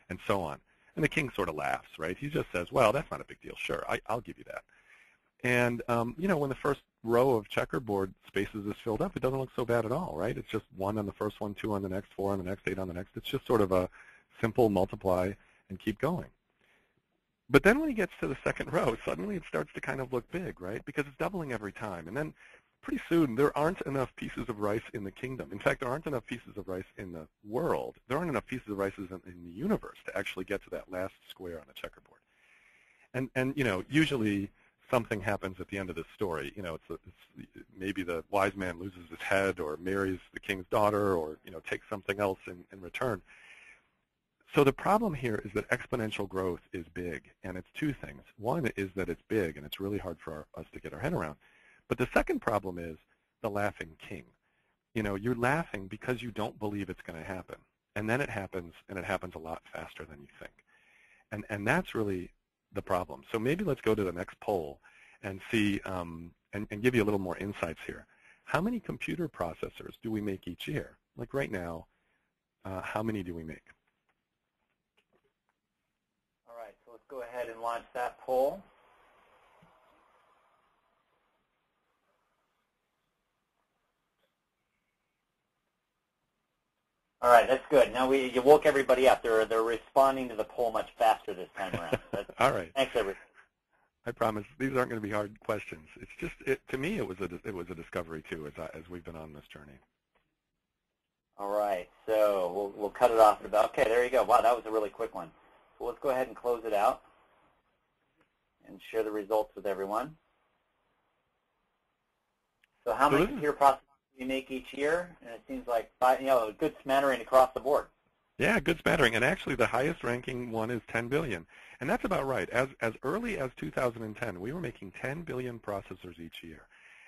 and so on. And the king sort of laughs, right? He just says, well, that's not a big deal. Sure, I'll give you that. And, when the first row of checkerboard spaces is filled up, it doesn't look so bad at all, right? It's just 1 on the first one, 2 on the next, 4 on the next, 8 on the next. It's just sort of a simple multiply and keep going. But then when he gets to the second row, suddenly it starts to kind of look big, right? Because it's doubling every time. And then pretty soon there aren't enough pieces of rice in the kingdom. In fact, there aren't enough pieces of rice in the world. There aren't enough pieces of rice in the universe to actually get to that last square on the checkerboard. And usually something happens at the end of this story. It's maybe the wise man loses his head or marries the king's daughter or, takes something else in return. So the problem here is that exponential growth is big, and it's two things. One is that it's big, and it's really hard for us to get our head around. But the second problem is the laughing king. You're laughing because you don't believe it's going to happen. And then it happens, and it happens a lot faster than you think. And that's really the problem. So maybe let's go to the next poll and see, and give you a little more insights here. How many computer processors do we make each year? Like right now, how many do we make? All right, so let's go ahead and launch that poll. All right, that's good. Now you woke everybody up. They're responding to the poll much faster this time around. All right. Thanks, everybody. I promise these aren't going to be hard questions. It's just to me it was a discovery too as we've been on this journey. All right, so we'll cut it off at about. Okay, there you go. Wow, that was a really quick one. So let's go ahead and close it out and share the results with everyone. So how many computer processors do you make each year? And it seems like a good smattering across the board. Yeah, good smattering. And actually the highest ranking one is 10 billion. And that's about right. As early as 2010, we were making 10 billion processors each year.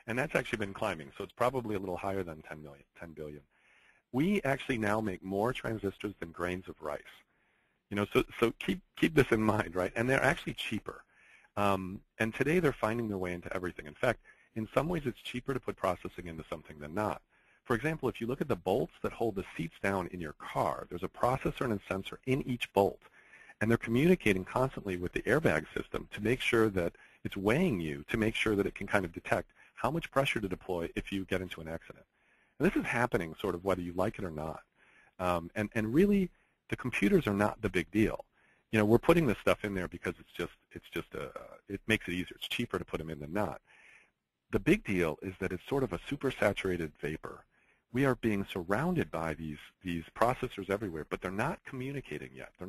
And that's actually been climbing, so it's probably a little higher than 10 billion. We actually now make more transistors than grains of rice. So keep this in mind, right? And they're actually cheaper. And today they're finding their way into everything. In fact, in some ways it's cheaper to put processing into something than not. For example, if you look at the bolts that hold the seats down in your car, there's a processor and a sensor in each bolt. And they're communicating constantly with the airbag system to make sure that it's weighing you, to make sure that it can kind of detect how much pressure to deploy if you get into an accident. And this is happening sort of whether you like it or not. And really, the computers are not the big deal. We're putting this stuff in there because it makes it easier. It's cheaper to put them in than not. The big deal is that it's sort of a supersaturated vapor. We are being surrounded by these processors everywhere, but they're not communicating yet. They're